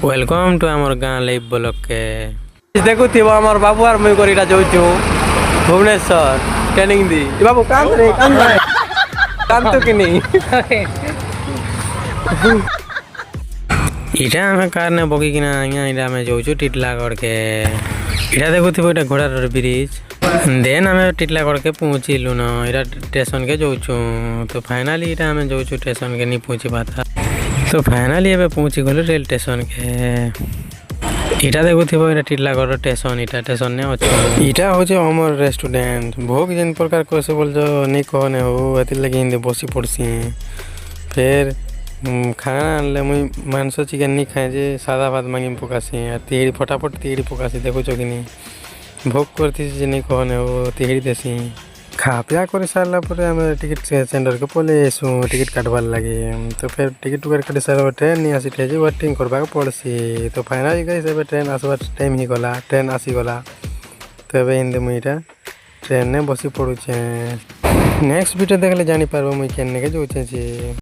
Welcome to आमर गाँ live blog के देखुथिब आमर बाबू आर मुई करिटा जाऊछु भुवनेश्वर ट्रेनिंग दी बाबू काम तो कि नहीं इटा हमें कार ने बगी किना इटा हमें जाऊछु टिटलागढ़ के इटा देखुथिब इटा घोड़ार ब्रिज देन हमें टिटलागढ़ के पहुँचलु न इटा स्टेशन के जाऊछु तो फाइनली इटा हमें जाऊछु स्टेशन के नहीं पहुँची पाता तो फाइनली एबे पहुँची गलु रेल स्टेशन के इटा देखुथिब इटा टिटलागढ़ स्टेशन इटा स्टेशन ने अछि इटा होचे अमर रेस्टोरेंट भोग जेन प्रकार कैसे बोल जो नहीं कहने हो एति लगी हिंदे बसी पड़सी फिर खाना आनले मुई मांस चिकन नहीं खाए जे सादा भात मांगी पकासी तिहड़ी फटाफट तिहड़ी पकासी देखो कि नहीं भोग करती जे नहीं कहने हो तिहड़ी देसी खा पिया कर सारा पर आम टिकट सेंटर के पले आसू टिकट काटबार लगे तो फिर टिकट टुकट काटी सारा ट्रेन नहीं आसी थे वेटिंग करवा पड़सी तो फाइनली गई ट्रेन आसबार टाइम ही गला ट्रेन आसीगला तो ये हिंदी मुईटा ट्रेन ने बसी पड़ुचे नेक्स्ट वीडियो देखले जानी पारबो मुई केने के जाउछे।